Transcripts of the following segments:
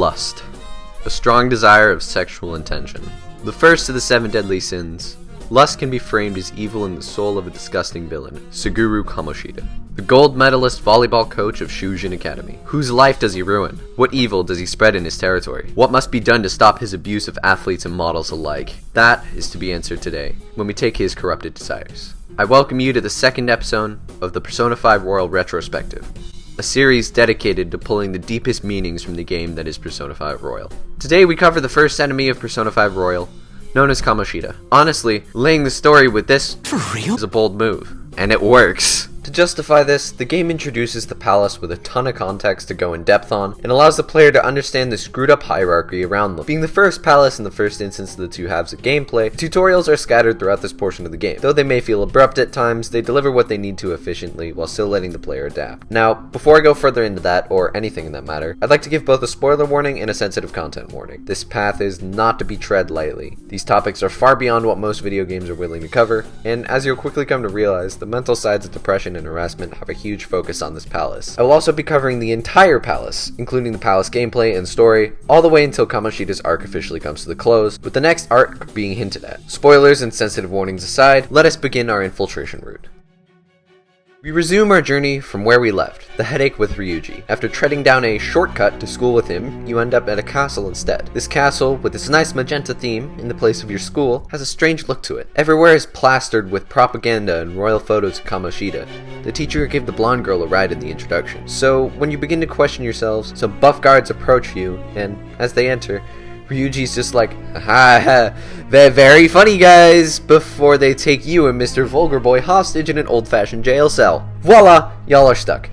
Lust, a strong desire of sexual intention. The first of the 7 deadly sins, lust can be framed as evil in the soul of a disgusting villain, Suguru Kamoshida, the gold medalist volleyball coach of Shujin Academy. Whose life does he ruin? What evil does he spread in his territory? What must be done to stop his abuse of athletes and models alike? That is to be answered today, when we take his corrupted desires. I welcome you to the second episode of the Persona 5 Royal Retrospective, a series dedicated to pulling the deepest meanings from the game that is Persona 5 Royal. Today we cover the first enemy of Persona 5 Royal, known as Kamoshida. Honestly, laying the story with this for real is a bold move, and it works. To justify this, the game introduces the palace with a ton of context to go in depth on, and allows the player to understand the screwed up hierarchy around them. Being the first palace in the first instance of the two halves of gameplay, tutorials are scattered throughout this portion of the game. Though they may feel abrupt at times, they deliver what they need to efficiently while still letting the player adapt. Now, before I go further into that, or anything in that matter, I'd like to give both a spoiler warning and a sensitive content warning. This path is not to be tread lightly. These topics are far beyond what most video games are willing to cover, and as you'll quickly come to realize, the mental sides of depression and harassment have a huge focus on this palace. I will also be covering the entire palace, including the palace gameplay and story, all the way until Kamoshida's arc officially comes to the close, with the next arc being hinted at. Spoilers and sensitive warnings aside, let us begin our infiltration route. We resume our journey from where we left, the headache with Ryuji. After treading down a shortcut to school with him, you end up at a castle instead. This castle, with its nice magenta theme in the place of your school, has a strange look to it. Everywhere is plastered with propaganda and royal photos of Kamoshida, the teacher who gave the blonde girl a ride in the introduction. So, when you begin to question yourselves, some buff guards approach you, and as they enter, Ryuji's just like, ha, very funny guys, before they take you and Mr. Vulgar Boy hostage in an old-fashioned jail cell. Voila, y'all are stuck.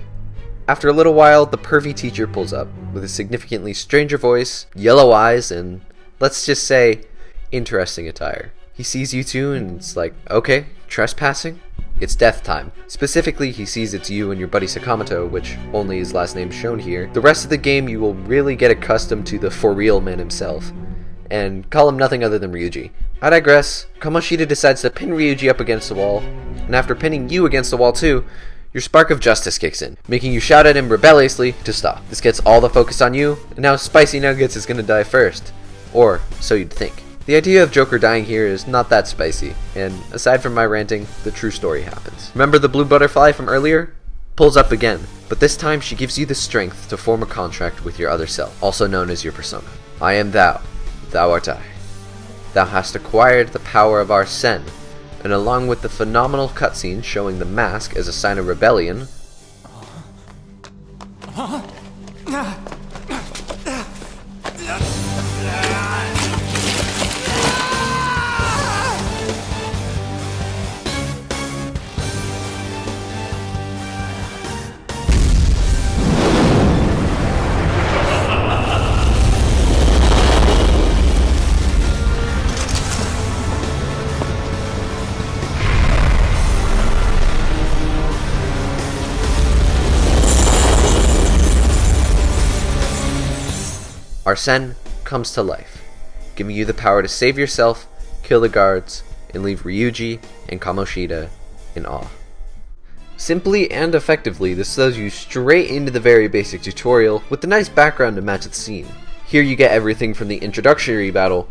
After a little while, the pervy teacher pulls up, with a significantly stranger voice, yellow eyes, and, let's just say, interesting attire. He sees you two and it's like, okay, trespassing? It's death time. Specifically, he sees it's you and your buddy Sakamoto, which only his last name is shown here. The rest of the game, you will really get accustomed to the for real man himself, and call him nothing other than Ryuji. I digress. Kamoshida decides to pin Ryuji up against the wall, and after pinning you against the wall too, your spark of justice kicks in, making you shout at him rebelliously to stop. This gets all the focus on you, and now Spicy Nuggets is gonna die first. Or, so you'd think. The idea of Joker dying here is not that spicy, and aside from my ranting, the true story happens. Remember the blue butterfly from earlier? Pulls up again, but this time she gives you the strength to form a contract with your other self, also known as your persona. I am thou, thou art I. Thou hast acquired the power of our Sen, and along with the phenomenal cutscene showing the mask as a sign of rebellion, our Sen comes to life, giving you the power to save yourself, kill the guards, and leave Ryuji and Kamoshida in awe. Simply and effectively, this throws you straight into the very basic tutorial with a nice background to match the scene. Here you get everything from the introductory battle,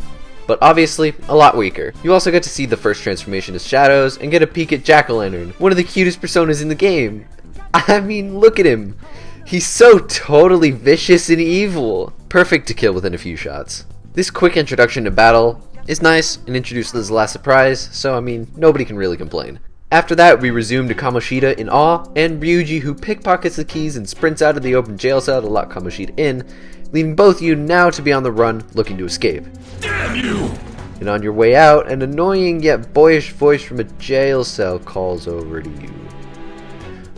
but obviously a lot weaker. You also get to see the first transformation as Shadows and get a peek at Jack-O-Lantern, one of the cutest personas in the game. I mean, look at him. He's so totally vicious and evil. Perfect to kill within a few shots. This quick introduction to battle is nice and introduces the last surprise, so I mean, nobody can really complain. After that, we resume to Kamoshida in awe, and Ryuji who pickpockets the keys and sprints out of the open jail cell to lock Kamoshida in, leaving both you now to be on the run looking to escape. Damn you! And on your way out, an annoying yet boyish voice from a jail cell calls over to you.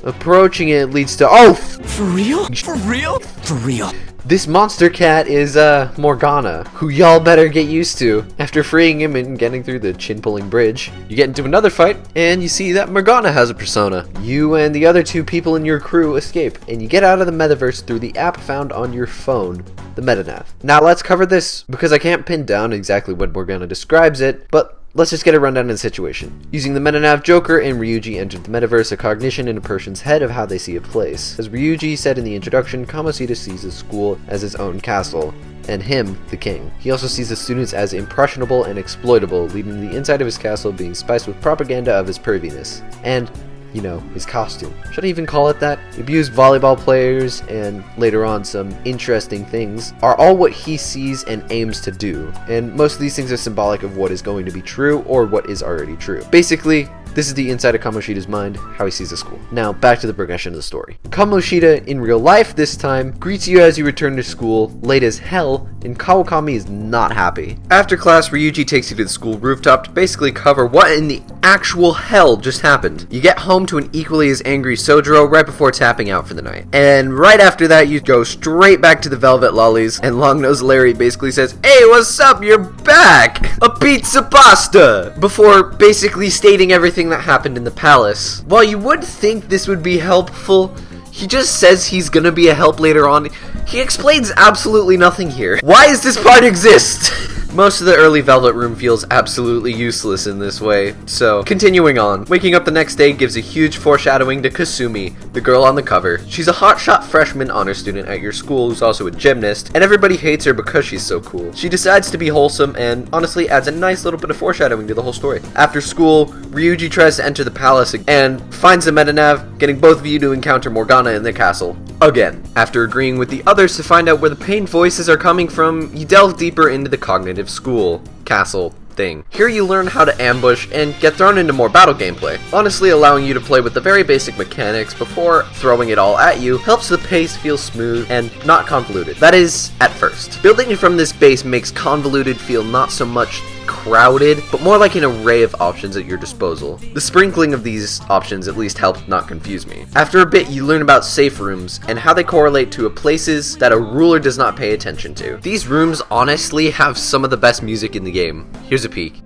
Approaching it leads to, oh! For real? For real? For real. This monster cat is, Morgana, who y'all better get used to. After freeing him and getting through the chin-pulling bridge, you get into another fight, and you see that Morgana has a persona. You and the other 2 people in your crew escape, and you get out of the metaverse through the app found on your phone, the MetaNav. Now let's cover this, because I can't pin down exactly what Morgana describes it, but let's just get a rundown of the situation. Using the metanav, Joker and Ryuji entered the metaverse of cognition in a person's head of how they see a place. As Ryuji said in the introduction, Kamoshida sees his school as his own castle, and him, the king. He also sees the students as impressionable and exploitable, leading to the inside of his castle being spiced with propaganda of his perviness. And, you know, his costume. Should I even call it that? Abused volleyball players, and later on some interesting things, are all what he sees and aims to do. And most of these things are symbolic of what is going to be true, or what is already true. Basically, this is the inside of Kamoshida's mind, how he sees the school. Now, back to the progression of the story. Kamoshida, in real life this time, greets you as you return to school, late as hell, and Kawakami is not happy. After class, Ryuji takes you to the school rooftop to basically cover what in the actual hell just happened. You get home to an equally as angry Sojiro right before tapping out for the night. And right after that, you go straight back to the Velvet Lollies, and Long-Nosed Larry basically says, "Hey, what's up? You're back! A pizza pasta!" Before basically stating everything that happened in the palace. While you would think this would be helpful, he just says he's gonna be a help later on. He explains absolutely nothing here. Why does this part exist? Most of the early Velvet Room feels absolutely useless in this way, so continuing on. Waking up the next day gives a huge foreshadowing to Kasumi, the girl on the cover. She's a hotshot freshman honor student at your school who's also a gymnast, and everybody hates her because she's so cool. She decides to be wholesome and honestly adds a nice little bit of foreshadowing to the whole story. After school, Ryuji tries to enter the palace and finds the metanav, getting both of you to encounter Morgana in the castle. Again. After agreeing with the others to find out where the pain voices are coming from, you delve deeper into the cognitive school, castle, thing. Here you learn how to ambush and get thrown into more battle gameplay. Honestly, allowing you to play with the very basic mechanics before throwing it all at you helps the pace feel smooth and not convoluted. That is, at first. Building from this base makes convoluted feel not so much crowded, but more like an array of options at your disposal. The sprinkling of these options at least helped not confuse me. After a bit, you learn about safe rooms and how they correlate to places that a ruler does not pay attention to. These rooms honestly have some of the best music in the game. Here's a peek.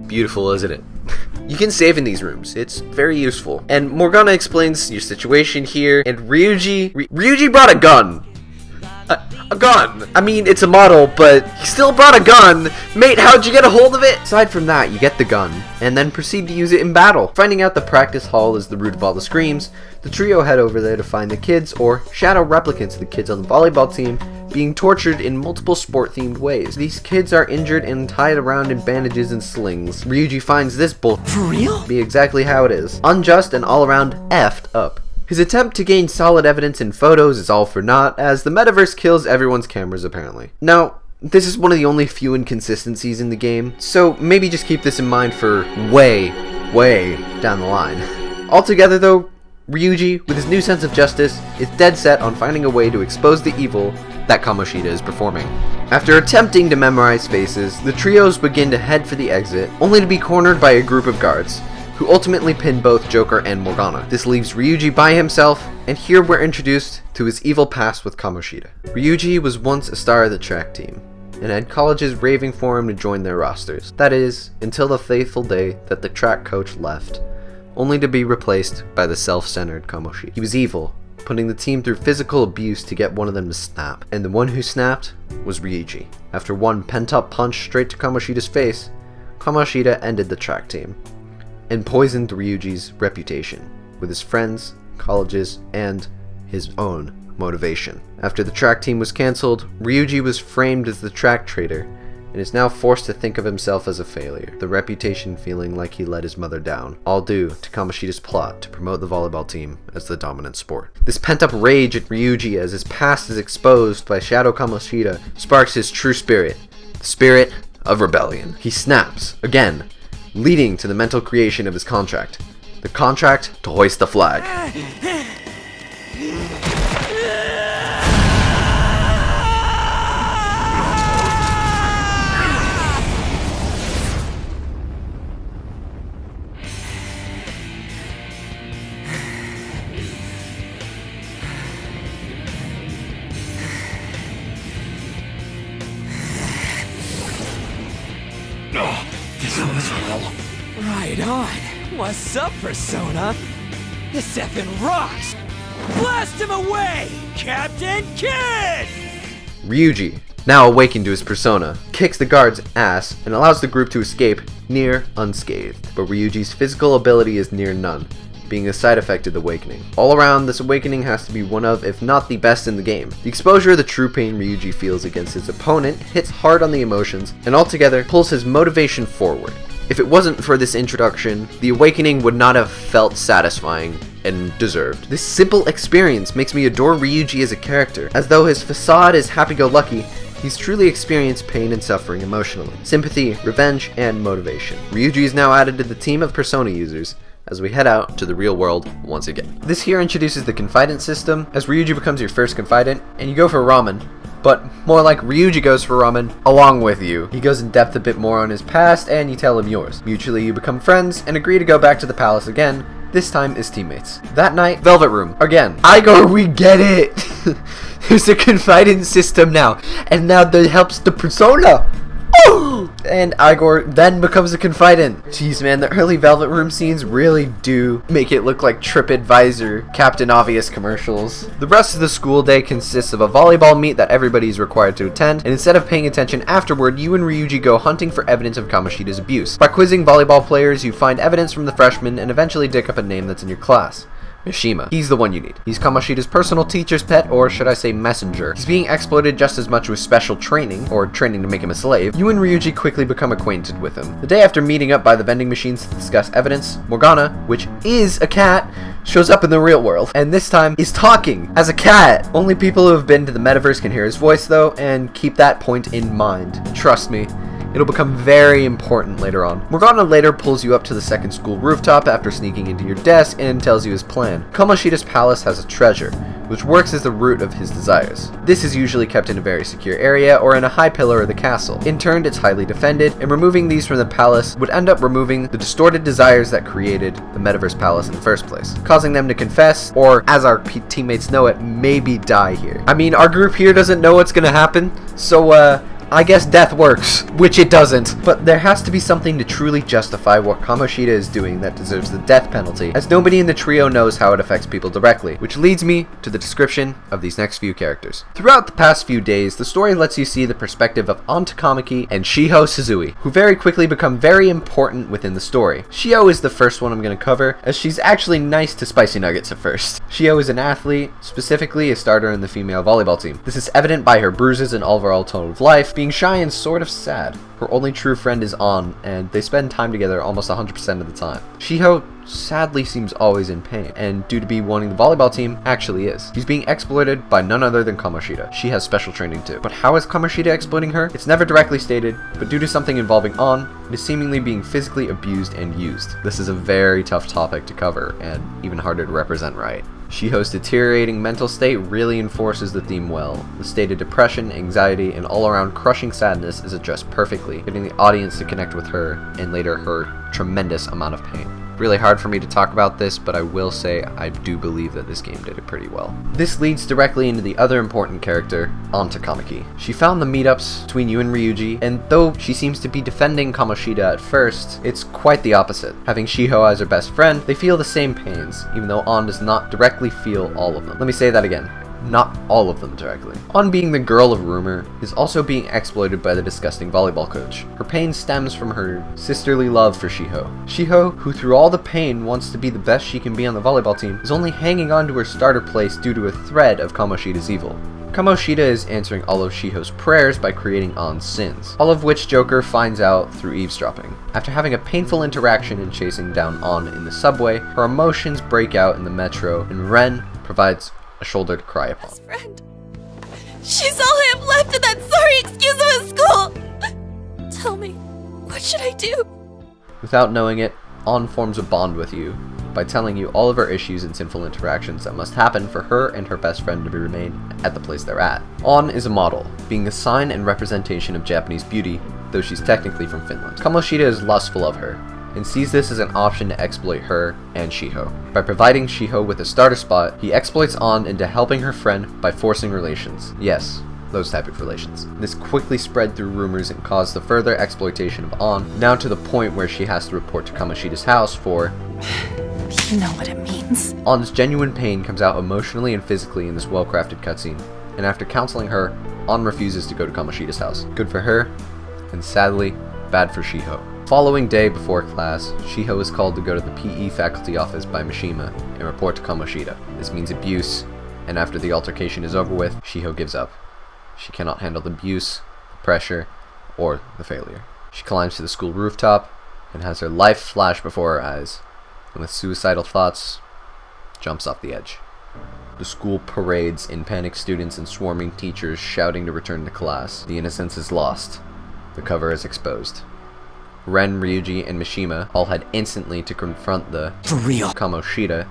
Beautiful, isn't it? You can save in these rooms. It's very useful. And Morgana explains your situation here, and Ryuji brought a gun. A gun! I mean, it's a model, but he still brought a gun! Mate, how'd you get a hold of it? Aside from that, you get the gun, and then proceed to use it in battle. Finding out the practice hall is the root of all the screams, the trio head over there to find the kids, or shadow replicants of the kids on the volleyball team, being tortured in multiple sport-themed ways. These kids are injured and tied around in bandages and slings. Ryuji finds this bull For real? be exactly how it is. Unjust and all around effed up. His attempt to gain solid evidence in photos is all for naught, as the metaverse kills everyone's cameras apparently. Now, this is one of the only few inconsistencies in the game, so maybe just keep this in mind for way down the line. Altogether though, Ryuji, with his new sense of justice, is dead set on finding a way to expose the evil that Kamoshida is performing. After attempting to memorize faces, the trios begin to head for the exit, only to be cornered by a group of guards, who ultimately pin both Joker and Morgana. This leaves Ryuji by himself, and here we're introduced to his evil past with Kamoshida. Ryuji was once a star of the track team, and had colleges raving for him to join their rosters. That is, until the fateful day that the track coach left, only to be replaced by the self-centered Kamoshida. He was evil, putting the team through physical abuse to get one of them to snap, and the one who snapped was Ryuji. After one pent-up punch straight to Kamoshida's face, Kamoshida ended the track team, and poisoned Ryuji's reputation with his friends, colleges, and his own motivation. After the track team was cancelled, Ryuji was framed as the track traitor and is now forced to think of himself as a failure, the reputation feeling like he let his mother down, all due to Kamoshida's plot to promote the volleyball team as the dominant sport. This pent-up rage at Ryuji as his past is exposed by Shadow Kamoshida sparks his true spirit, the spirit of rebellion. He snaps, again, leading to the mental creation of his contract. The contract to hoist the flag. This was real. Right on. What's up, Persona? This effing rocks! Blast him away, Captain Kid! Ryuji, now awakened to his persona, kicks the guard's ass and allows the group to escape near unscathed. But Ryuji's physical ability is near none, being a side effect of the awakening. All around, this awakening has to be one of, if not the best in the game. The exposure of the true pain Ryuji feels against his opponent hits hard on the emotions, and altogether pulls his motivation forward. If it wasn't for this introduction, the awakening would not have felt satisfying and deserved. This simple experience makes me adore Ryuji as a character. As though his facade is happy-go-lucky, he's truly experienced pain and suffering emotionally. Sympathy, revenge, and motivation. Ryuji is now added to the team of Persona users as we head out to the real world once again. This here introduces the confidant system, as Ryuji becomes your first confidant, and you go for ramen. But more like Ryuji goes for ramen along with you. He goes in depth a bit more on his past, and you tell him yours. Mutually, you become friends and agree to go back to the palace again, this time as teammates. That night, Velvet Room. Again. Igor, we get it! There's a confidant system now, and now that helps the persona! And Igor then becomes a confidant. Jeez man, the early Velvet Room scenes really do make it look like TripAdvisor, Captain Obvious commercials. The rest of the school day consists of a volleyball meet that everybody is required to attend, and instead of paying attention afterward, you and Ryuji go hunting for evidence of Kamoshida's abuse. By quizzing volleyball players, you find evidence from the freshmen and eventually dig up a name that's in your class. Mishima. He's the one you need. He's Kamoshida's personal teacher's pet, or should I say messenger. He's being exploited just as much with special training, or training to make him a slave. You and Ryuji quickly become acquainted with him. The day after meeting up by the vending machines to discuss evidence, Morgana, which is a cat, shows up in the real world, and this time is talking as a cat. Only people who have been to the metaverse can hear his voice though, and keep that point in mind. Trust me. It'll become very important later on. Morgana later pulls you up to the second school rooftop after sneaking into your desk and tells you his plan. Kamoshida's palace has a treasure, which works as the root of his desires. This is usually kept in a very secure area or in a high pillar of the castle. In turn, it's highly defended, and removing these from the palace would end up removing the distorted desires that created the Metaverse Palace in the first place, causing them to confess, or as our teammates know it, maybe die here. I mean, our group here doesn't know what's gonna happen, so I guess death works, which it doesn't. But there has to be something to truly justify what Kamoshida is doing that deserves the death penalty, as nobody in the trio knows how it affects people directly, which leads me to the description of these next few characters. Throughout the past few days, the story lets you see the perspective of Anta Kamiki and Shiho Suzui, who very quickly become very important within the story. Shiho is the first one I'm going to cover, as she's actually nice to Spicy Nuggets at first. Shiho is an athlete, specifically a starter in the female volleyball team. This is evident by her bruises and overall tone of life, being shy and sort of sad. Her only true friend is An, and they spend time together almost 100% of the time. Shiho sadly seems always in pain, and due to be wanting the volleyball team, actually is. She's being exploited by none other than Kamoshida. She has special training too. But how is Kamoshida exploiting her? It's never directly stated, but due to something involving An, it is seemingly being physically abused and used. This is a very tough topic to cover, and even harder to represent right. Shiho's deteriorating mental state really enforces the theme well. The state of depression, anxiety, and all-around crushing sadness is addressed perfectly, getting the audience to connect with her, and later her tremendous amount of pain. Really hard for me to talk about this, but I will say I do believe that this game did it pretty well. This leads directly into the other important character, Anta Kamiki. She found the meetups between you and Ryuji, and though she seems to be defending Kamoshida at first, it's quite the opposite. Having Shiho as her best friend, they feel the same pains, even though An does not directly feel all of them. Let me say that again. Not all of them directly. An, being the girl of rumor, is also being exploited by the disgusting volleyball coach. Her pain stems from her sisterly love for Shiho. Shiho, who through all the pain wants to be the best she can be on the volleyball team, is only hanging on to her starter place due to a thread of Kamoshida's evil. Kamoshida is answering all of Shiho's prayers by creating An's sins, all of which Joker finds out through eavesdropping. After having a painful interaction and chasing down An in the subway, her emotions break out in the metro, and Ren provides a shoulder to cry upon. Best friend. She's all I have left in that sorry excuse of a school. Tell me, what should I do? Without knowing it, An forms a bond with you by telling you all of her issues and sinful interactions that must happen for her and her best friend to remain at the place they're at. An is a model, being a sign and representation of Japanese beauty, though she's technically from Finland. Kamoshida is lustful of her, and sees this as an option to exploit her and Shiho. By providing Shiho with a starter spot, he exploits An into helping her friend by forcing relations. Yes, those type of relations. This quickly spread through rumors and caused the further exploitation of An, now to the point where she has to report to Kamoshida's house for You know what it means. On's genuine pain comes out emotionally and physically in this well-crafted cutscene, and after counseling her, On refuses to go to Kamoshida's house. Good for her, and sadly, bad for Shiho. Following day before class, Shiho is called to go to the PE faculty office by Mishima and report to Kamoshida. This means abuse, and after the altercation is over with, Shiho gives up. She cannot handle the abuse, the pressure, or the failure. She climbs to the school rooftop and has her life flash before her eyes, and with suicidal thoughts, jumps off the edge. The school parades in panicked students and swarming teachers shouting to return to class. The innocence is lost. The cover is exposed. Ren, Ryuji, and Mishima all head instantly to confront the For real. Kamoshida,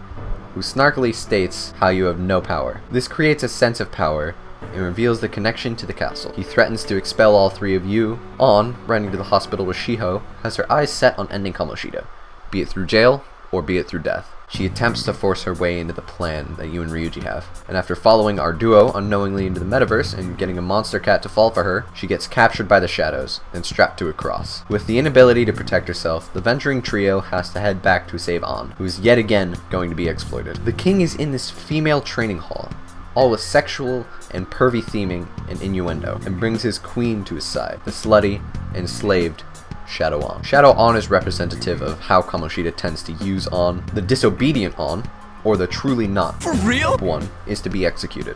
who snarkily states how you have no power. This creates a sense of power and reveals the connection to the castle. He threatens to expel all three of you. On, running to the hospital with Shiho, has her eyes set on ending Kamoshida, be it through jail or be it through death. She attempts to force her way into the plan that you and Ryuji have, and after following our duo unknowingly into the metaverse and getting a monster cat to fall for her, she gets captured by the shadows and strapped to a cross. With the inability to protect herself, the venturing trio has to head back to save On, who is yet again going to be exploited. The king is in this female training hall, all with sexual and pervy theming and innuendo, and brings his queen to his side, the slutty, enslaved Shadow On. Shadow On is representative of how Kamoshida tends to use On. The disobedient On, or the truly not For real? one, is to be executed.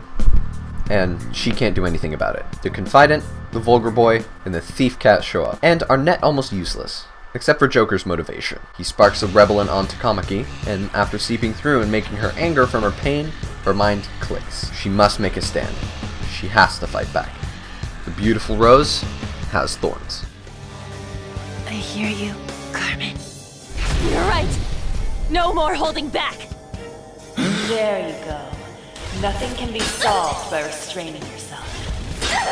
And she can't do anything about it. The confidant, the vulgar boy, and the thief cat show up, and are net almost useless, except for Joker's motivation. He sparks a rebel in On Takamaki, and after seeping through and making her anger from her pain, her mind clicks. She must make a stand. She has to fight back. The beautiful rose has thorns. I hear you, Carmen. You're right. No more holding back. There you go. Nothing can be solved by restraining yourself.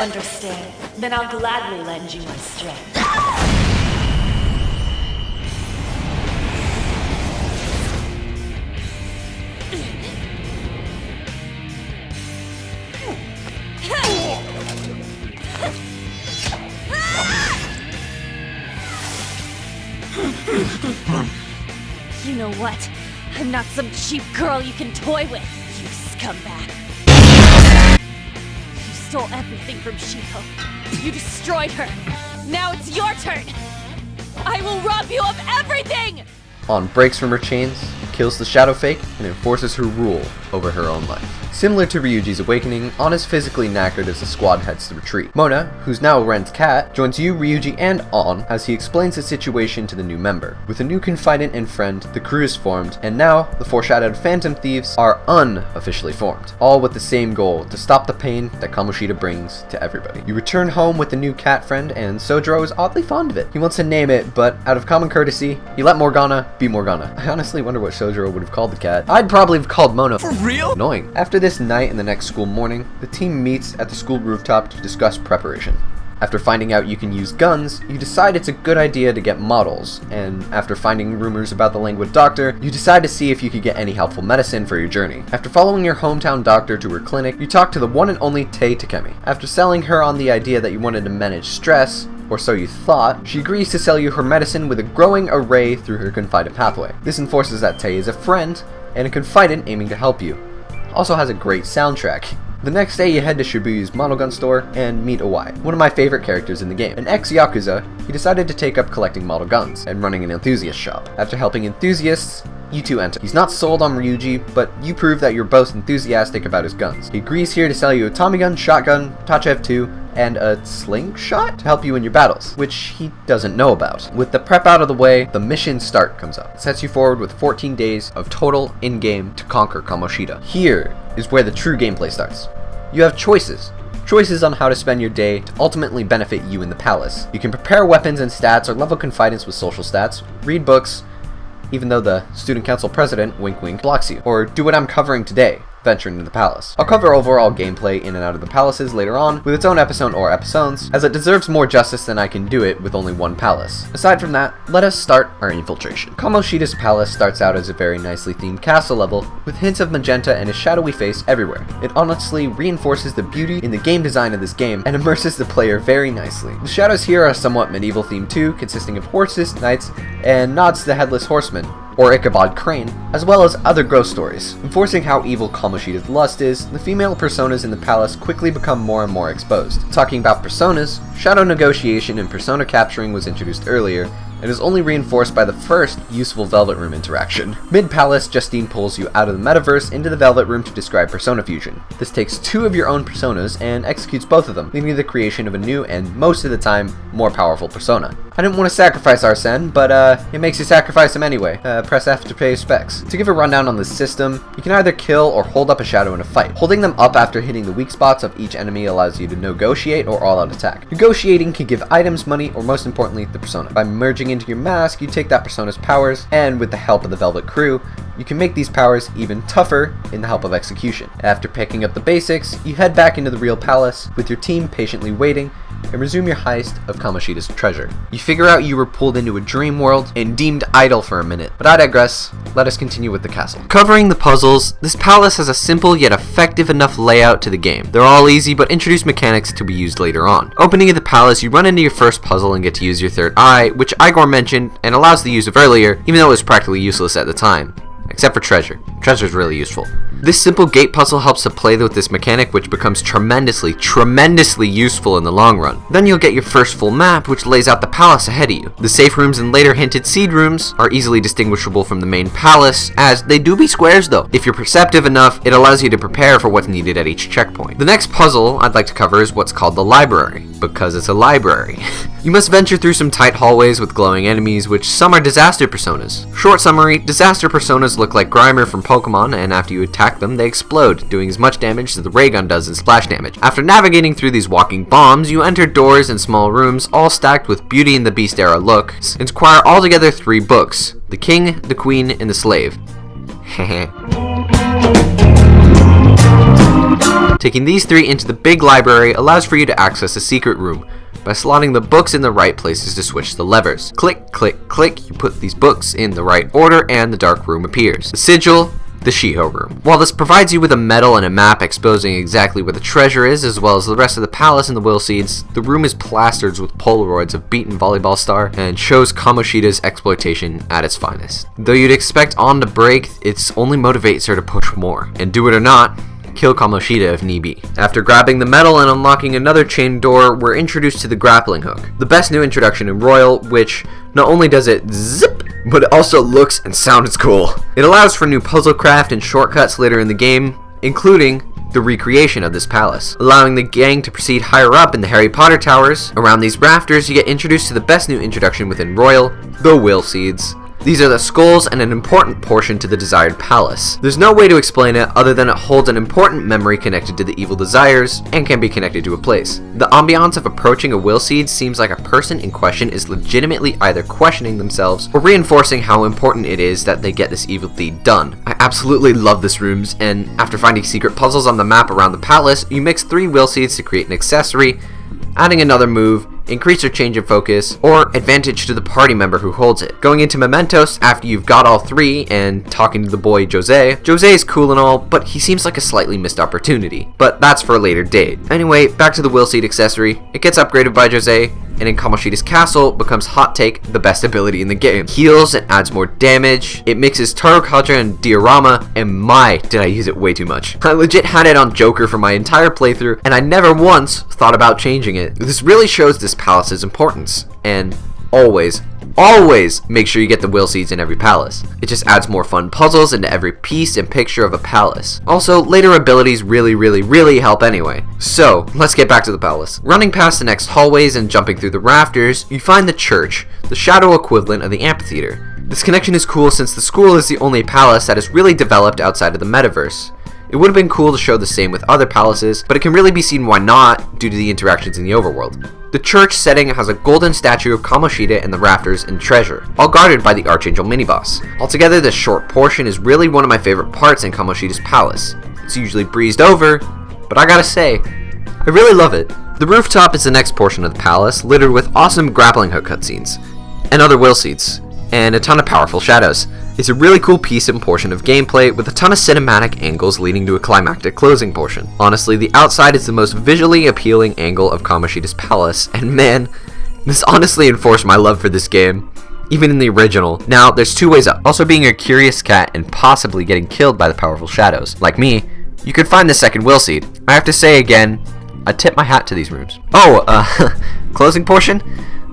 Understand? Then I'll gladly lend you my strength. You know what? I'm not some cheap girl you can toy with, you scumbag. You stole everything from Shiho. You destroyed her. Now it's your turn. I will rob you of everything! On breaks from her chains, kills the shadow fake, and enforces her rule over her own life. Similar to Ryuji's awakening, On is physically knackered as the squad heads to retreat. Mona, who's now Ren's cat, joins you, Ryuji, and On as he explains the situation to the new member. With a new confidant and friend, the crew is formed, and now the foreshadowed Phantom Thieves are unofficially formed, all with the same goal, to stop the pain that Kamoshida brings to everybody. You return home with the new cat friend, and Sojiro is oddly fond of it. He wants to name it, but out of common courtesy, he let Morgana be Morgana. I honestly wonder what Sojiro would have called the cat. I'd probably have called Mona For real? annoying. After this night and the next school morning, the team meets at the school rooftop to discuss preparation. After finding out you can use guns, you decide it's a good idea to get models, and after finding rumors about the languid doctor, you decide to see if you could get any helpful medicine for your journey. After following your hometown doctor to her clinic, you talk to the one and only Tei Takemi. After selling her on the idea that you wanted to manage stress, or so you thought, she agrees to sell you her medicine with a growing array through her confidant pathway. This enforces that Tei is a friend and a confidant aiming to help you. Also has a great soundtrack. The next day you head to Shibuya's model gun store and meet Owai, one of my favorite characters in the game. An ex-Yakuza, he decided to take up collecting model guns and running an enthusiast shop. After helping enthusiasts, you two enter. He's not sold on Ryuji, but you prove that you're both enthusiastic about his guns. He agrees here to sell you a Tommy gun, shotgun, Tachev 2, and a slingshot to help you in your battles, which he doesn't know about. With the prep out of the way, the mission start comes up. It sets you forward with 14 days of total in-game to conquer Kamoshida. Here is where the true gameplay starts. You have choices. Choices on how to spend your day to ultimately benefit you in the palace. You can prepare weapons and stats or level confidence with social stats, read books, even though the student council president, wink wink, blocks you, or do what I'm covering today, venture into the palace. I'll cover overall gameplay in and out of the palaces later on with its own episode or episodes, as it deserves more justice than I can do it with only one palace. Aside from that, let us start our infiltration. Kamoshida's palace starts out as a very nicely themed castle level with hints of magenta and a shadowy face everywhere. It honestly reinforces the beauty in the game design of this game and immerses the player very nicely. The shadows here are somewhat medieval themed too, consisting of horses, knights, and nods to the Headless Horseman, or Ichabod Crane, as well as other ghost stories. Enforcing how evil Kamoshida's lust is, the female personas in the palace quickly become more and more exposed. Talking about personas, shadow negotiation and persona capturing was introduced earlier, and is only reinforced by the first useful Velvet Room interaction. Mid-palace, Justine pulls you out of the metaverse into the Velvet Room to describe persona fusion. This takes 2 of your own personas and executes both of them, leading to the creation of a new and, most of the time, more powerful persona. I didn't want to sacrifice Arsene, but it makes you sacrifice him anyway. Press F to pay specs. To give a rundown on this system, you can either kill or hold up a shadow in a fight. Holding them up after hitting the weak spots of each enemy allows you to negotiate or all-out attack. Negotiating can give items, money, or most importantly, the persona. By merging into your mask, you take that persona's powers, and with the help of the Velvet Crew, you can make these powers even tougher in the help of execution. After picking up the basics, you head back into the real palace, with your team patiently waiting, and resume your heist of Kamoshida's treasure. You figure out you were pulled into a dream world and deemed idle for a minute, but I digress. Let us continue with the castle. Covering the puzzles, this palace has a simple yet effective enough layout to the game. They're all easy but introduce mechanics to be used later on. Opening of the palace, you run into your first puzzle and get to use your third eye, which Igor mentioned and allows the use of earlier, even though it was practically useless at the time. Except for treasure. Treasure's really useful. This simple gate puzzle helps to play with this mechanic, which becomes tremendously useful in the long run. Then you'll get your first full map, which lays out the palace ahead of you. The safe rooms and later hinted seed rooms are easily distinguishable from the main palace, as they do be squares though. If you're perceptive enough, it allows you to prepare for what's needed at each checkpoint. The next puzzle I'd like to cover is what's called the library, because it's a library. You must venture through some tight hallways with glowing enemies, which some are disaster personas. Short summary, disaster personas look like Grimer from Pokemon, and after you attack them, they explode, doing as much damage as the ray gun does in splash damage. After navigating through these walking bombs, you enter doors and small rooms, all stacked with Beauty and the Beast era looks, and acquire altogether 3 books: The King, the Queen, and the Slave. Taking these 3 into the big library allows for you to access a secret room by slotting the books in the right places to switch the levers. Click, click, click, you put these books in the right order and the dark room appears. The sigil, the Shiho room. While this provides you with a medal and a map exposing exactly where the treasure is, as well as the rest of the palace and the will seeds, the room is plastered with Polaroids of beaten volleyball star and shows Kamoshida's exploitation at its finest. Though you'd expect On to break, it's only motivates her to push more. And do it or not, kill Kamoshida if need be. After grabbing the medal and unlocking another chain door, we're introduced to the grappling hook. The best new introduction in Royal, which not only does it zip, but it also looks and sounds cool. It allows for new puzzle craft and shortcuts later in the game, including the recreation of this palace, allowing the gang to proceed higher up in the Harry Potter towers. Around these rafters, you get introduced to the best new introduction within Royal, the Will Seeds. These are the skulls and an important portion to the desired palace. There's no way to explain it other than it holds an important memory connected to the evil desires and can be connected to a place. The ambiance of approaching a will seed seems like a person in question is legitimately either questioning themselves or reinforcing how important it is that they get this evil deed done. I absolutely love this rooms, and after finding secret puzzles on the map around the palace, you mix 3 will seeds to create an accessory, adding another move, increase or change in focus, or advantage to the party member who holds it. Going into Mementos after you've got all 3 and talking to the boy Jose. Jose is cool and all, but he seems like a slightly missed opportunity. But that's for a later date. Anyway, back to the will seed accessory. It gets upgraded by Jose, and in Kamoshida's castle becomes Hot Take, the best ability in the game. Heals and adds more damage. It mixes Taro Kaja and Diorama, and my, did I use it way too much. I legit had it on Joker for my entire playthrough, and I never once thought about changing it. This really shows this palace's importance, and always make sure you get the will seeds in every palace. It just adds more fun puzzles into every piece and picture of a palace. Also, later abilities really help anyway. So, let's get back to the palace. Running past the next hallways and jumping through the rafters, you find the church, the shadow equivalent of the amphitheater. This connection is cool since the school is the only palace that is really developed outside of the metaverse. It would have been cool to show the same with other palaces, but it can really be seen why not due to the interactions in the overworld. The church setting has a golden statue of Kamoshida in the rafters and treasure, all guarded by the Archangel mini-boss. Altogether, this short portion is really one of my favorite parts in Kamoshida's palace. It's usually breezed over, but I gotta say, I really love it. The rooftop is the next portion of the palace, littered with awesome grappling hook cutscenes, and other will seeds, and a ton of powerful shadows. It's a really cool piece and portion of gameplay with a ton of cinematic angles leading to a climactic closing portion. Honestly, the outside is the most visually appealing angle of Kamoshida's palace, and man, this honestly enforced my love for this game. even in the original. Now, there's two ways up. Also being a curious cat and possibly getting killed by the powerful shadows. Like me, you could find the second will seed. I have to say again, I tip my hat to these rooms. Oh, closing portion?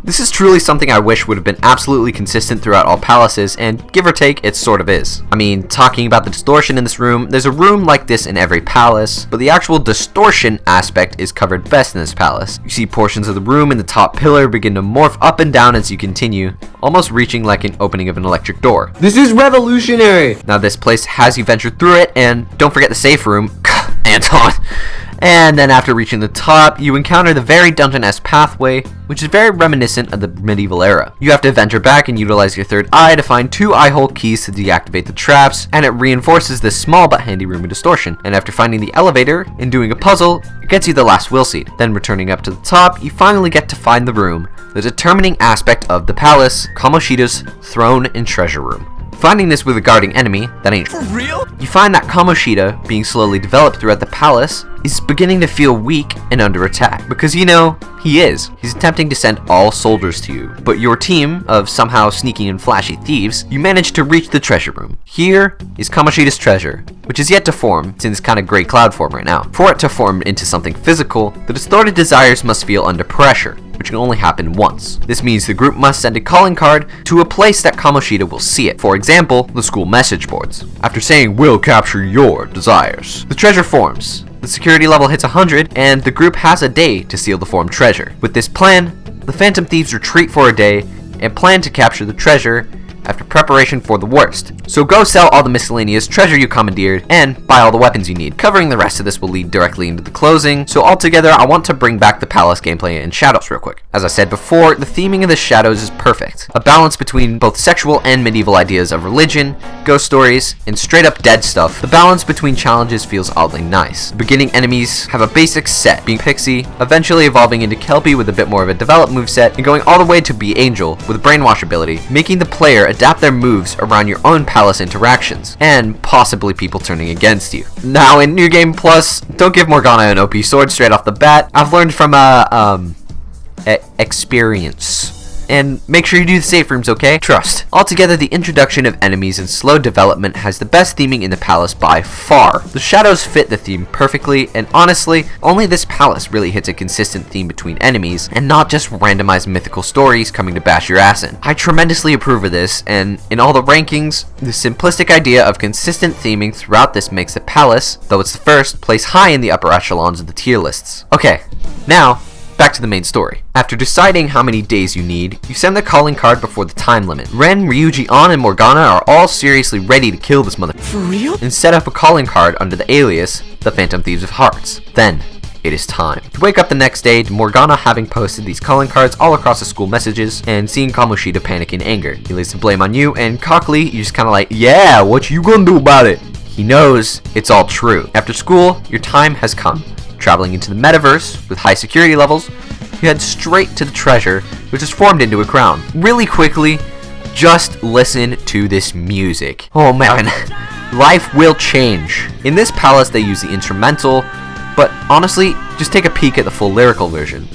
This is truly something I wish would have been absolutely consistent throughout all palaces, and give or take, it sort of is. I mean, talking about the distortion in this room, there's a room like this in every palace, but the actual distortion aspect is covered best in this palace. You see portions of the room in the top pillar begin to morph up and down as you continue, almost reaching like an opening of an electric door. This is revolutionary! Now this place has you venture through it, and don't forget the safe room. Anton! And then after reaching the top, you encounter the very dungeon-esque pathway, which is very reminiscent of the medieval era. You have to venture back and utilize your third eye to find 2 eye-hole keys to deactivate the traps, and it reinforces this small but handy room of distortion. And after finding the elevator and doing a puzzle, it gets you the last will seed. Then returning up to the top, you finally get to find the room, the determining aspect of the palace, Kamoshida's throne and treasure room. Finding this with a guarding enemy, that ain't for real? You find that Kamoshida, being slowly developed throughout the palace, is beginning to feel weak and under attack. Because you know, he is. He's attempting to send all soldiers to you. But your team of somehow sneaky and flashy thieves, you manage to reach the treasure room. Here is Kamoshida's treasure, which is yet to form. It's in this kind of gray cloud form right now. For it to form into something physical, the distorted desires must feel under pressure, which can only happen once. This means the group must send a calling card to a place that Kamoshida will see it. For example, the school message boards. After saying, "We'll capture your desires," the treasure forms. The security level hits 100, and the group has a day to seal the formed treasure. With this plan, the Phantom Thieves retreat for a day and plan to capture the treasure after preparation for the worst. So go sell all the miscellaneous treasure you commandeered and buy all the weapons you need. Covering the rest of this will lead directly into the closing, so altogether I want to bring back the palace gameplay and shadows real quick. As I said before, the theming of the shadows is perfect. A balance between both sexual and medieval ideas of religion, ghost stories, and straight up dead stuff. The balance between challenges feels oddly nice. Beginning enemies have a basic set, being Pixie, eventually evolving into Kelpie with a bit more of a developed moveset, and going all the way to Be Angel with a brainwash ability, making the player adapt their moves around your own palace interactions, and possibly people turning against you. Now in New Game Plus, don't give Morgana an OP sword straight off the bat. I've learned from experience. And make sure you do the safe rooms, okay? Trust. Altogether, the introduction of enemies and slow development has the best theming in the palace by far. The shadows fit the theme perfectly, and honestly, only this palace really hits a consistent theme between enemies, and not just randomized mythical stories coming to bash your ass in. I tremendously approve of this, and in all the rankings, the simplistic idea of consistent theming throughout this makes the palace, though it's the first, place high in the upper echelons of the tier lists. Okay, now, back to the main story. After deciding how many days you need, you send the calling card before the time limit. Ren, Ryuji, An, and Morgana are all seriously ready to kill this mother for real, and set up a calling card under the alias, the Phantom Thieves of Hearts. Then, it is time. You wake up the next day to Morgana having posted these calling cards all across the school messages, and seeing Kamoshida panic in anger. He lays the blame on you, and cockily, you just kinda like, yeah, what you gonna do about it? He knows it's all true. After school, your time has come. Traveling into the metaverse with high security levels, you head straight to the treasure, which is formed into a crown. Really quickly, just listen to this music. Oh man, life will change. In this palace, they use the instrumental, but honestly, just take a peek at the full lyrical version.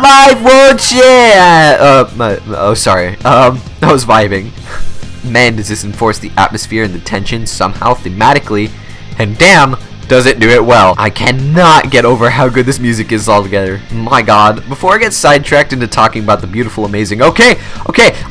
Life won't change. Oh, sorry. I was vibing. Man, does this enforce the atmosphere and the tension somehow thematically, and damn, does it do it well. I cannot get over how good this music is altogether. My god. Before I get sidetracked into talking about the beautiful, amazing... Okay,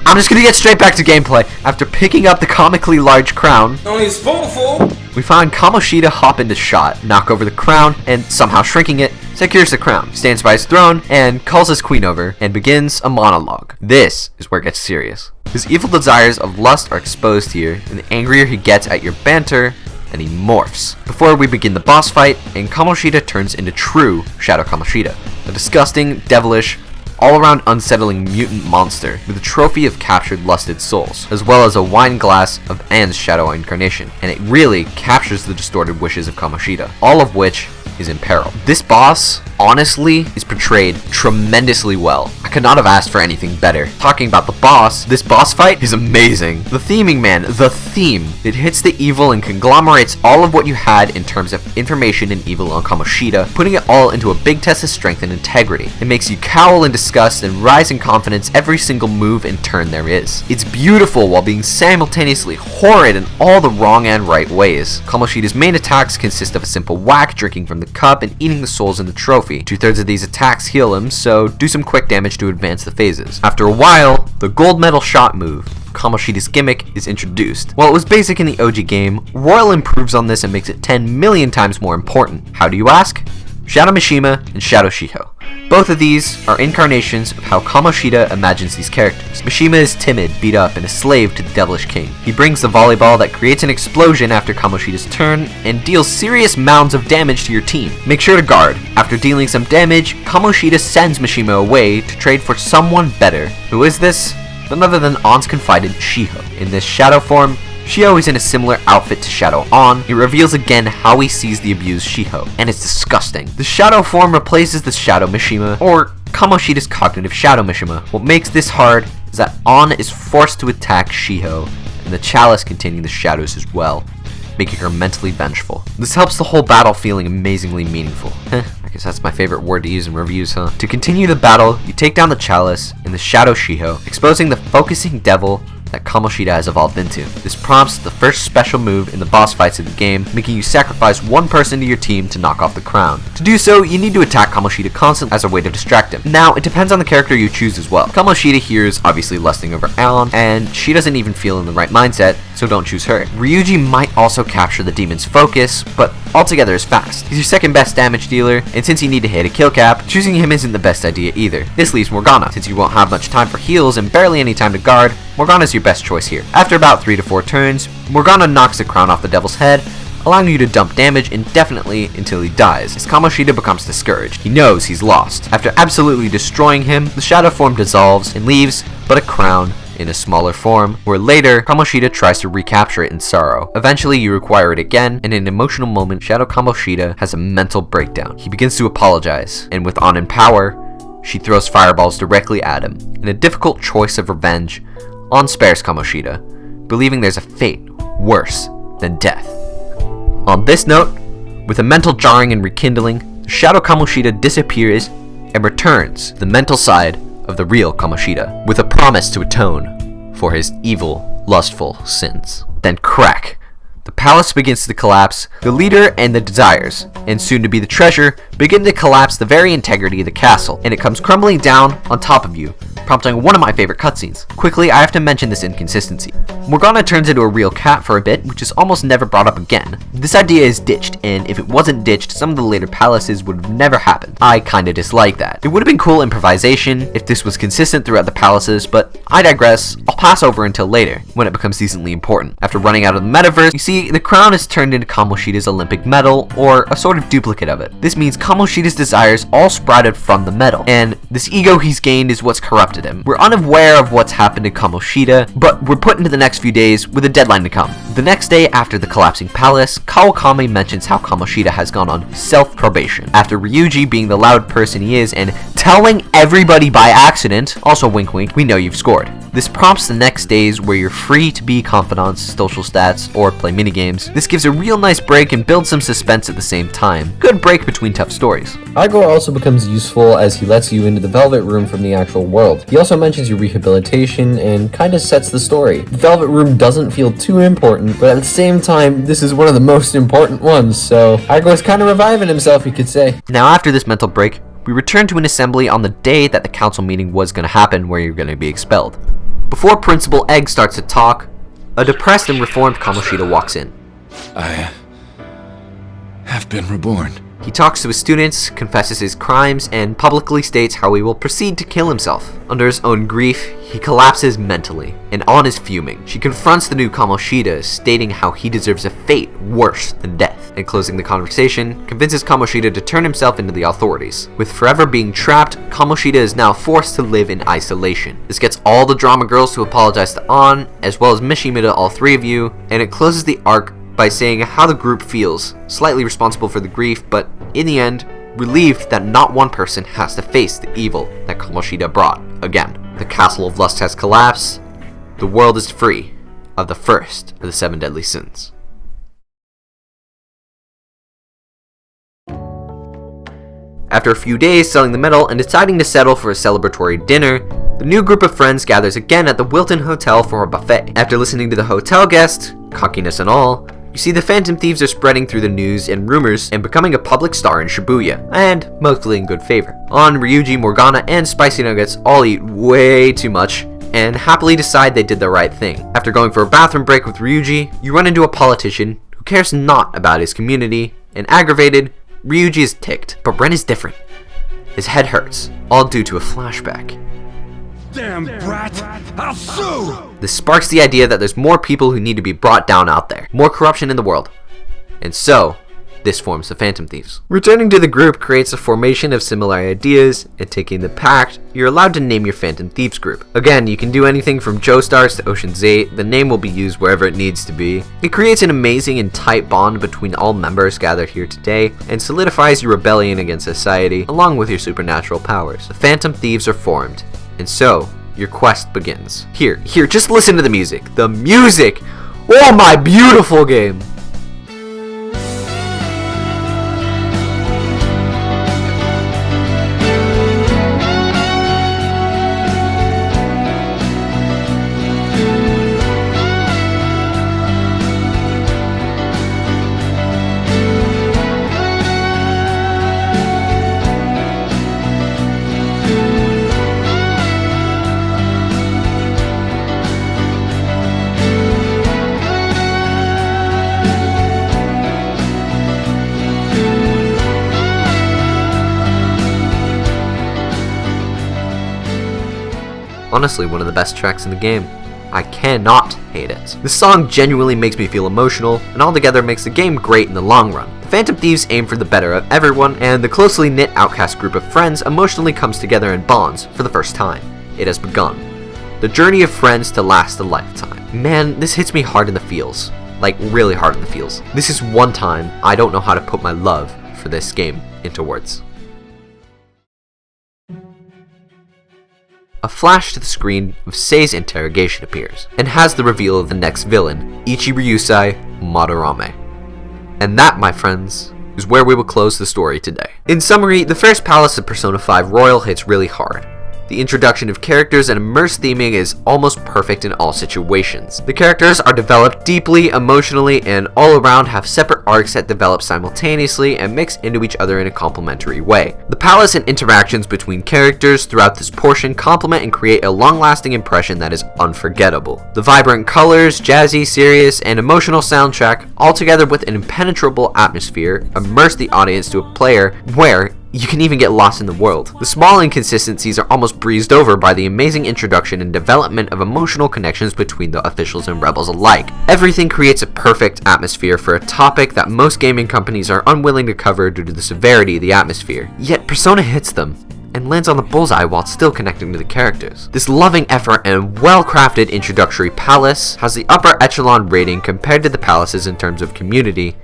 I'm just gonna get straight back to gameplay. After picking up the comically large crown, Only a spoonful. we find Kamoshida hop into shot, knock over the crown, and somehow shrinking it, secures the crown, stands by his throne, and calls his queen over, and begins a monologue. This is where it gets serious. His evil desires of lust are exposed here, and the angrier he gets at your banter, and he morphs. Before we begin the boss fight, and Kamoshida turns into true Shadow Kamoshida, a disgusting, devilish, all-around unsettling mutant monster with a trophy of captured lusted souls, as well as a wine glass of Anne's shadow incarnation, and it really captures the distorted wishes of Kamoshida, all of which is in peril. This boss, honestly, is portrayed tremendously well. I could not have asked for anything better. Talking about the boss, this boss fight is amazing. The theming, man, the theme. It hits the evil and conglomerates all of what you had in terms of information and evil on Kamoshida, putting it all into a big test of strength and integrity. It makes you cowl in disgust and rise in confidence every single move and turn there is. It's beautiful while being simultaneously horrid in all the wrong and right ways. Kamoshida's main attacks consist of a simple whack, drinking from the cup, and eating the souls in the trophy. 2/3 of these attacks heal him, so do some quick damage to advance the phases. After a while, the gold medal shot move, Kamoshida's gimmick, is introduced. While it was basic in the OG game, Royal improves on this and makes it 10 million times more important. How do you ask? Shadow Mishima and Shadow Shiho. Both of these are incarnations of how Kamoshida imagines these characters. Mishima is timid, beat up, and a slave to the Devilish King. He brings the volleyball that creates an explosion after Kamoshida's turn and deals serious amounts of damage to your team. Make sure to guard. After dealing some damage, Kamoshida sends Mishima away to trade for someone better. Who is this? None other than Ann's confidant Shiho. In this shadow form, Shiho is in a similar outfit to Shadow Ann. It reveals again how he sees the abused Shiho, and it's disgusting. The shadow form replaces the Shadow Mishima, or Kamoshida's cognitive Shadow Mishima. What makes this hard is that Ann is forced to attack Shiho, and the chalice containing the shadows as well, making her mentally vengeful. This helps the whole battle feeling amazingly meaningful. I guess that's my favorite word to use in reviews, huh? To continue the battle, you take down the chalice and the Shadow Shiho, exposing the focusing devil that Kamoshida has evolved into. This prompts the first special move in the boss fights of the game, making you sacrifice one person to your team to knock off the crown. To do so, you need to attack Kamoshida constantly as a way to distract him. Now, it depends on the character you choose as well. Kamoshida here is obviously lusting over Ann, and she doesn't even feel in the right mindset, so don't choose her. Ryuji might also capture the demon's focus, but altogether is fast. He's your second best damage dealer, and since you need to hit a kill cap, choosing him isn't the best idea either. This leaves Morgana. Since you won't have much time for heals and barely any time to guard, Morgana's your best choice here. After about 3 to 4 turns, Morgana knocks the crown off the devil's head, allowing you to dump damage indefinitely until he dies. As Kamoshida becomes discouraged, he knows he's lost. After absolutely destroying him, the shadow form dissolves and leaves but a crown in a smaller form, where later, Kamoshida tries to recapture it in sorrow. Eventually, you require it again, and in an emotional moment, Shadow Kamoshida has a mental breakdown. He begins to apologize, and with Ann in power, she throws fireballs directly at him. In a difficult choice of revenge, Ann spares Kamoshida, believing there's a fate worse than death. On this note, with a mental jarring and rekindling, Shadow Kamoshida disappears and returns to the mental side of the real Kamoshida, with a promise to atone for his evil, lustful sins. Then crack! The palace begins to collapse, the leader and the desires, and soon to be the treasure, begin to collapse the very integrity of the castle, and it comes crumbling down on top of you, prompting one of my favorite cutscenes. Quickly, I have to mention this inconsistency. Morgana turns into a real cat for a bit, which is almost never brought up again. This idea is ditched, and if it wasn't ditched, some of the later palaces would have never happened. I kinda dislike that. It would have been cool improvisation if this was consistent throughout the palaces, but I digress. I'll pass over until later, when it becomes decently important. After running out of the metaverse, you see the crown is turned into Kamoshida's Olympic medal, or a sort of duplicate of it. This means Kamoshida's desires all sprouted from the medal, and this ego he's gained is what's corrupted him. We're unaware of what's happened to Kamoshida, but we're put into the next few days with a deadline to come. The next day after the collapsing palace, Kawakami mentions how Kamoshida has gone on self-probation, after Ryuji being the loud person he is and telling everybody by accident, also wink wink, we know you've scored. This prompts the next days where you're free to be confidants, social stats, or play minigames. This gives a real nice break and builds some suspense at the same time. Good break between tough stories. Igor also becomes useful as he lets you into the Velvet Room from the actual world. He also mentions your rehabilitation and kinda sets the story. The Velvet Room doesn't feel too important, but at the same time, this is one of the most important ones, so Igor's kinda reviving himself, you could say. Now after this mental break, we return to an assembly on the day that the council meeting was going to happen where you're going to be expelled. Before Principal Egg starts to talk, a depressed and reformed Kamoshida walks in. I have been reborn. He talks to his students, confesses his crimes, and publicly states how he will proceed to kill himself. Under his own grief, he collapses mentally, and An is fuming. She confronts the new Kamoshida, stating how he deserves a fate worse than death, and closing the conversation, convinces Kamoshida to turn himself into the authorities. With forever being trapped, Kamoshida is now forced to live in isolation. This gets all the drama girls to apologize to An, as well as Mishima to all three of you, and it closes the arc by saying how the group feels, slightly responsible for the grief, but in the end, relieved that not one person has to face the evil that Kamoshida brought again. The castle of lust has collapsed. The world is free of the first of the 7 deadly sins. After a few days selling the medal and deciding to settle for a celebratory dinner, the new group of friends gathers again at the Wilton Hotel for a buffet. After listening to the hotel guest, cockiness and all, you see the Phantom Thieves are spreading through the news and rumors and becoming a public star in Shibuya, and mostly in good favor. An, Ryuji, Morgana, and Spicy Nuggets all eat way too much and happily decide they did the right thing. After going for a bathroom break with Ryuji, you run into a politician who cares not about his community, and aggravated, Ryuji is ticked, but Ren is different. His head hurts, all due to a flashback. Damn brat! I'll sue! This sparks the idea that there's more people who need to be brought down out there, more corruption in the world. And so, this forms the Phantom Thieves. Returning to the group creates a formation of similar ideas, and taking the pact, you're allowed to name your Phantom Thieves group. Again, you can do anything from Joestars to Ocean's 8, the name will be used wherever it needs to be. It creates an amazing and tight bond between all members gathered here today, and solidifies your rebellion against society, along with your supernatural powers. The Phantom Thieves are formed, and so, your quest begins. Here, just listen to the music. The music! Oh my beautiful game! Honestly, one of the best tracks in the game. I cannot hate it. This song genuinely makes me feel emotional, and altogether makes the game great in the long run. The Phantom Thieves aim for the better of everyone, and the closely knit outcast group of friends emotionally comes together in bonds for the first time. It has begun. The journey of friends to last a lifetime. Man, this hits me hard in the feels. Like, really hard in the feels. This is one time I don't know how to put my love for this game into words. A flash to the screen of Sei's interrogation appears, and has the reveal of the next villain, Ichiryusei Madarame. And that, my friends, is where we will close the story today. In summary, the first Palace of Persona 5 Royal hits really hard. The introduction of characters and immersed theming is almost perfect in all situations. The characters are developed deeply, emotionally, and all around have separate arcs that develop simultaneously and mix into each other in a complementary way. The palace and interactions between characters throughout this portion complement and create a long-lasting impression that is unforgettable. The vibrant colors, jazzy, serious, and emotional soundtrack, all together with an impenetrable atmosphere, immerse the audience to a player where you can even get lost in the world. The small inconsistencies are almost breezed over by the amazing introduction and development of emotional connections between the officials and rebels alike. Everything creates a perfect atmosphere for a topic that most gaming companies are unwilling to cover due to the severity of the atmosphere. Yet Persona hits them and lands on the bullseye while still connecting to the characters. This loving effort and well-crafted introductory palace has the upper echelon rating compared to the palaces in terms of community,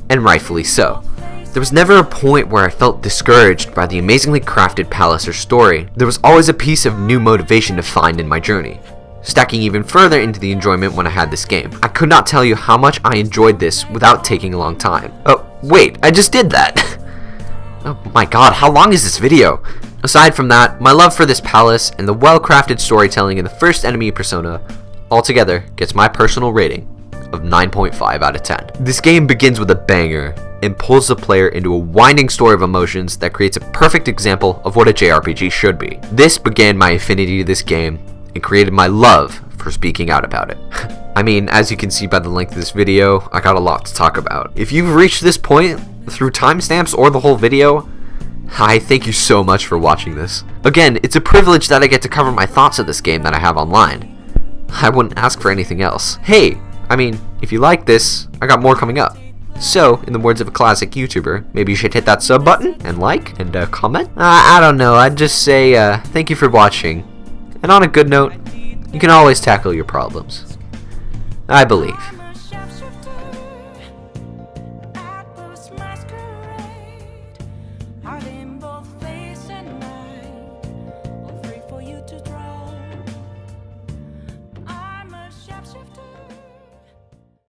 and rightfully so. There was never a point where I felt discouraged by the amazingly crafted palace or story. There was always a piece of new motivation to find in my journey, stacking even further into the enjoyment when I had this game. I could not tell you how much I enjoyed this without taking a long time. Oh, wait, I just did that! Oh my god, how long is this video? Aside from that, my love for this palace and the well-crafted storytelling in the first enemy Persona altogether gets my personal rating of 9.5 out of 10. This game begins with a banger and pulls the player into a winding story of emotions that creates a perfect example of what a JRPG should be. This began my affinity to this game and created my love for speaking out about it. I mean, as you can see by the length of this video, I got a lot to talk about. If you've reached this point, through timestamps or the whole video, I thank you so much for watching this. Again, it's a privilege that I get to cover my thoughts of this game that I have online. I wouldn't ask for anything else. Hey, I mean, if you like this, I got more coming up. So, in the words of a classic YouTuber, maybe you should hit that sub button and like and comment? I don't know, I'd just say thank you for watching. And on a good note, you can always tackle your problems. I believe.